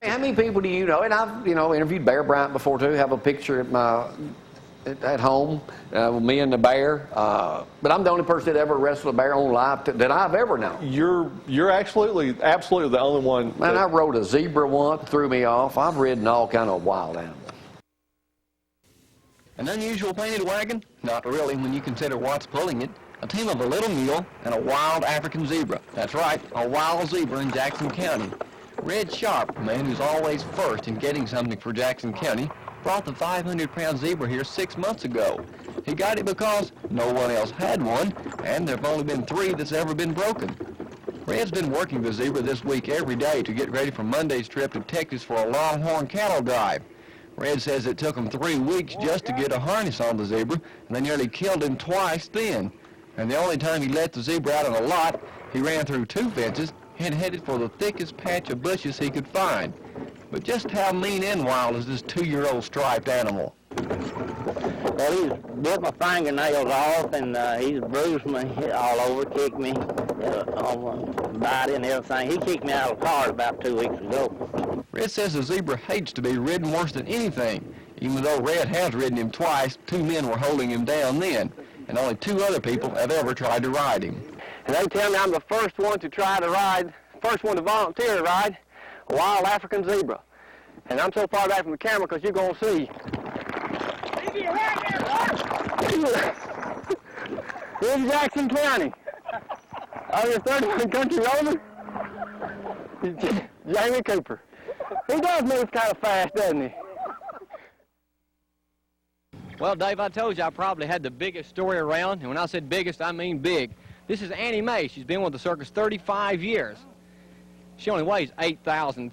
how many people do you know? And I've, interviewed Bear Bryant before too. Have a picture at home with me and the bear. But I'm the only person that ever wrestled a bear on live that I've ever known. You're absolutely the only one. Man, I rode a zebra once, threw me off. I've ridden all kind of wild animals. An unusual painted wagon? Not really when you consider what's pulling it. A team of a little mule and a wild African zebra. That's right, a wild zebra in Jackson County. Red Sharp, the man who's always first in getting something for Jackson County, brought the 500-pound zebra here 6 months ago. He got it because no one else had one, and there have only been 3 that's ever been broken. Red's been working the zebra this week every day to get ready for Monday's trip to Texas for a longhorn cattle drive. Red says it took him 3 weeks just to get a harness on the zebra, and they nearly killed him twice then. And the only time he let the zebra out on a lot, he ran through 2 fences and headed for the thickest patch of bushes he could find. But just how mean and wild is this 2-year-old striped animal? Well, he's bit my fingernails off, and he's bruised me all over, kicked me, on my body and everything. He kicked me out of the car about 2 weeks ago. Red says the zebra hates to be ridden worse than anything. Even though Red has ridden him twice, 2 men were holding him down then, and only 2 other people have ever tried to ride him. And they tell me I'm the first one to try to ride, first one to volunteer to ride a wild African zebra. And I'm so far back from the camera because you're going to see. Here's Jackson County. Over 31 country over. Jamie Cooper. He does move kind of fast, doesn't he? Well, Dave, I told you I probably had the biggest story around, and when I said biggest, I mean big. This is Annie Mae. She's been with the circus 35 years. She only weighs 8,000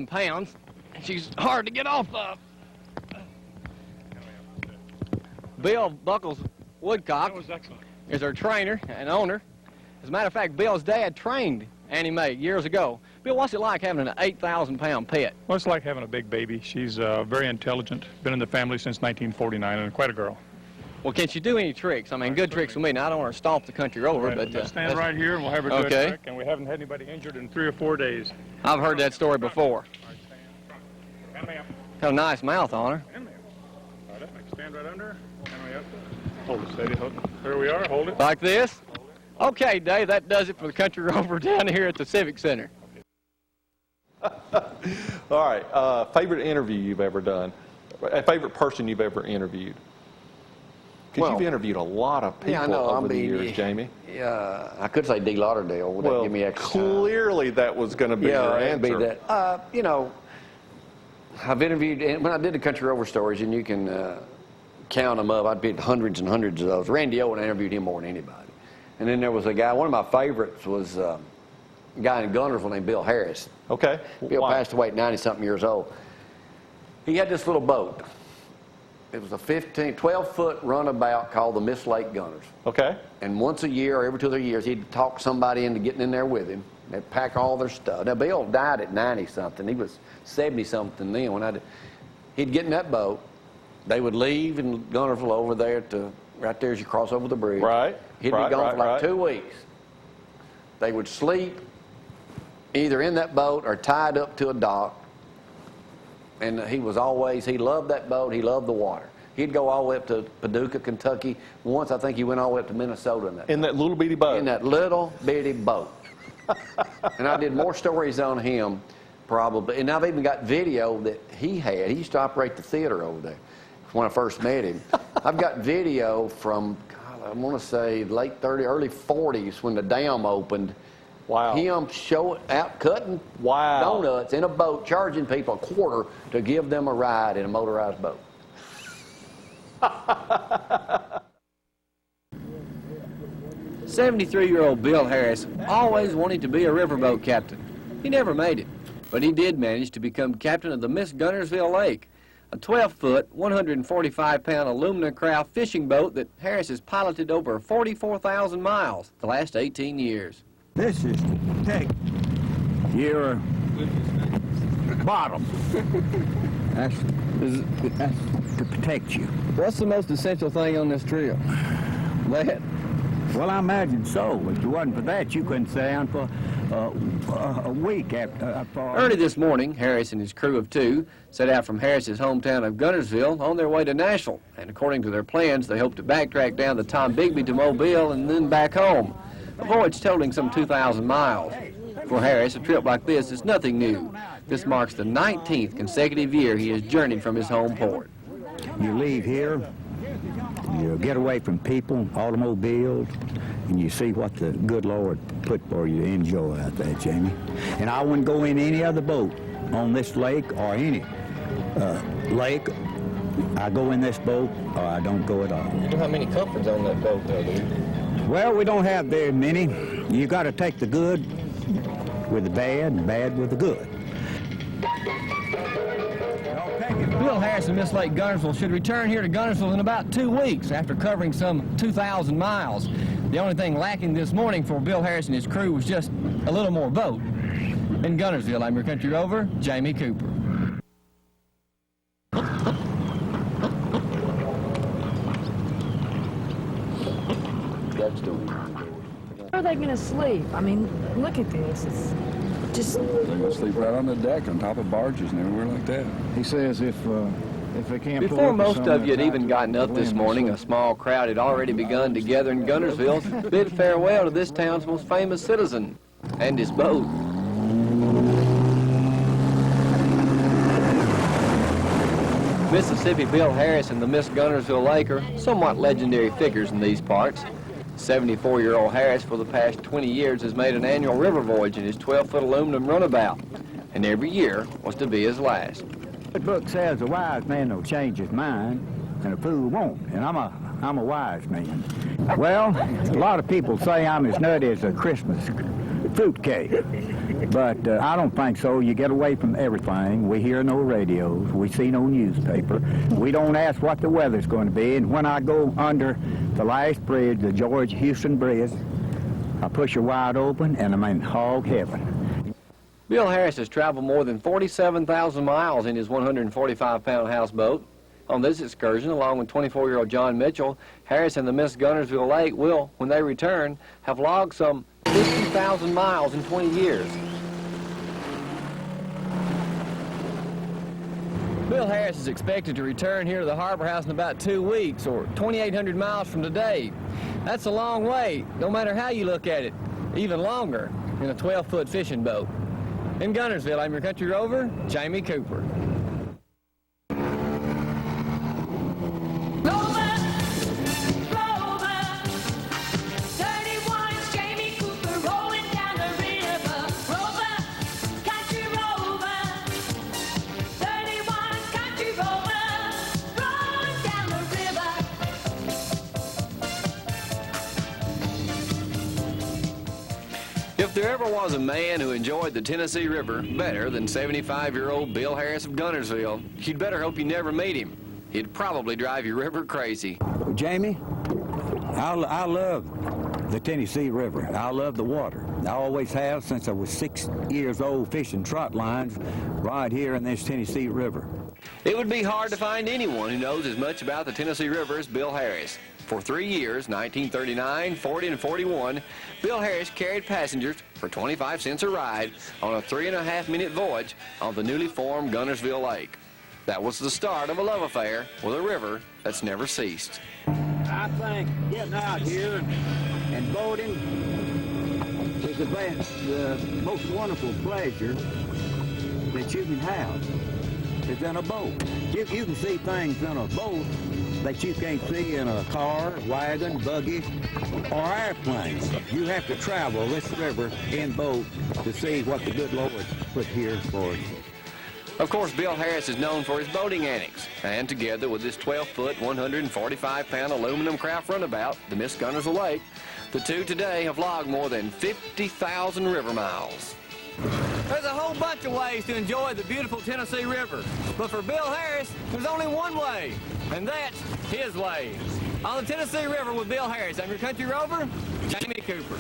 pounds, and she's hard to get off of. Bill Buckles Woodcock is her trainer and owner. As a matter of fact, Bill's dad trained Annie Mae years ago. Bill, what's it like having an 8,000-pound pet? Well, it's like having a big baby. She's very intelligent, been in the family since 1949, and quite a girl. Well, can she do any tricks? I mean, good tricks with me. Now, I don't want to stomp the country over, right, but... stand right here, and we'll have her do a trick, and we haven't had anybody injured in 3 or 4 days. I've heard that story before. Got a nice mouth on her. Stand right under her. Hold it steady. Hold it. There we are. Hold it. Like this? Okay, Dave, that does it for the country rover down here at the Civic Center. All right. Favorite interview you've ever done? A favorite person you've ever interviewed? Because you've interviewed a lot of people over the years, Jamie. Yeah, I could say Dee Lauderdale. Would that give me extra clearly that was going to be your answer. Be that. I've interviewed, when I did the country rover stories, and you can count them up, I did hundreds and hundreds of those. Randy Owen, I interviewed him more than anybody. And then there was a guy, one of my favorites was a guy in Gunnersville named Bill Harris. Okay. Bill passed away at 90-something years old. He had this little boat. It was a 12-foot runabout called the Miss Lake Gunners. Okay. And once a year, or every 2 or 3 years, he'd talk somebody into getting in there with him. They'd pack all their stuff. Now, Bill died at 90-something. He was 70-something then. When he'd get in that boat. They would leave in Gunnersville over there right there as you cross over the bridge. Right. He'd be gone for like 2 weeks. They would sleep either in that boat or tied up to a dock. And he loved that boat. He loved the water. He'd go all the way up to Paducah, Kentucky. Once, I think he went all the way up to Minnesota in that little bitty boat. In that little bitty boat. And I did more stories on him, probably. And I've even got video that he had. He used to operate the theater over there when I first met him. I've got video from, I want to say, late 30s, early 40s when the dam opened. Wow. Him out cutting donuts in a boat, charging people a quarter to give them a ride in a motorized boat. 73-year-old Bill Harris always wanted to be a riverboat captain. He never made it, but he did manage to become captain of the Miss Gunnersville Lake, a 12-foot, 145-pound aluminum craft fishing boat that Harris has piloted over 44,000 miles the last 18 years. This is to protect your bottom. That's to protect you. What's the most essential thing on this trip? That? Well, I imagine so. If it wasn't for that, you couldn't sit down for a week after. Early this morning, Harris and his crew of 2 set out from Harris's hometown of Guntersville on their way to Nashville. And according to their plans, they hope to backtrack down the Tom Bigby to Mobile and then back home. A voyage totaling some 2,000 miles. For Harris, a trip like this is nothing new. This marks the 19th consecutive year he has journeyed from his home port. You leave here, you get away from people, automobiles, and you see what the good Lord put for you to enjoy out there, Jamie. And I wouldn't go in any other boat on this lake or any lake. I go in this boat or I don't go at all. You don't have many comforts on that boat, though, do you? Well, we don't have very many. You got to take the good with the bad and bad with the good. Bill Harris and Miss Lake Guntersville should return here to Guntersville in about 2 weeks after covering some 2,000 miles. The only thing lacking this morning for Bill Harris and his crew was just a little more boat. In Guntersville, I'm your country rover, Jamie Cooper. Where are they going to sleep? I mean, look at this. It's just... They're going to sleep right on the deck, on top of barges and everywhere like that. He says if they can't... Before most of you had even gotten up this morning, a small crowd had already begun to gather in Guntersville to bid farewell to this town's most famous citizen and his boat. Mississippi Bill Harris and the Miss Guntersville Lake are somewhat legendary figures in these parts. 74-year-old Harris for the past 20 years has made an annual river voyage in his 12-foot aluminum runabout, and every year was to be his last. The book says a wise man will change his mind and a fool won't, and I'm a wise man. Well, a lot of people say I'm as nutty as a Christmas fruitcake, but I don't think so. You get away from everything. We hear no radios. We see no newspaper. We don't ask what the weather's going to be, and when I go under the last bridge, the George Houston Bridge, I push her wide open, and I'm in hog heaven. Bill Harris has traveled more than 47,000 miles in his 145-pound houseboat. On this excursion, along with 24-year-old John Mitchell, Harris and the Miss Guntersville Lake will, when they return, have logged some 50,000 miles in 20 years. Bill Harris is expected to return here to the Harbor House in about 2 weeks, or 2,800 miles from today. That's a long way, no matter how you look at it, even longer in a 12-foot fishing boat. In Guntersville, I'm your country rover, Jamie Cooper. If there ever was a man who enjoyed the Tennessee River better than 75-year-old Bill Harris of Guntersville, you'd better hope you never meet him. He'd probably drive your river crazy. Jamie, I love the Tennessee River. I love the water. I always have since I was 6 years old, fishing trot lines right here in this Tennessee River. It would be hard to find anyone who knows as much about the Tennessee River as Bill Harris. For 3 years, 1939, 40, and 41, Bill Harris carried passengers for 25 cents a ride on a 3.5-minute voyage on the newly formed Guntersville Lake. That was the start of a love affair with a river that's never ceased. I think getting out here and boating is the most wonderful pleasure that you can have is in a boat. You can see things in a boat that you can't see in a car, wagon, buggy, or airplane. You have to travel this river in boat to see what the good Lord put here for us. Of course, Bill Harris is known for his boating antics, and together with his 12-foot, 145-pound aluminum craft runabout, the Miss Guntersville Lake, the two today have logged more than 50,000 river miles. There's a whole bunch of ways to enjoy the beautiful Tennessee River, but for Bill Harris, there's only one way, and that's his way. On the Tennessee River with Bill Harris, I'm your country rover, Jamie Cooper.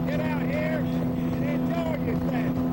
Get out here and enjoy yourself.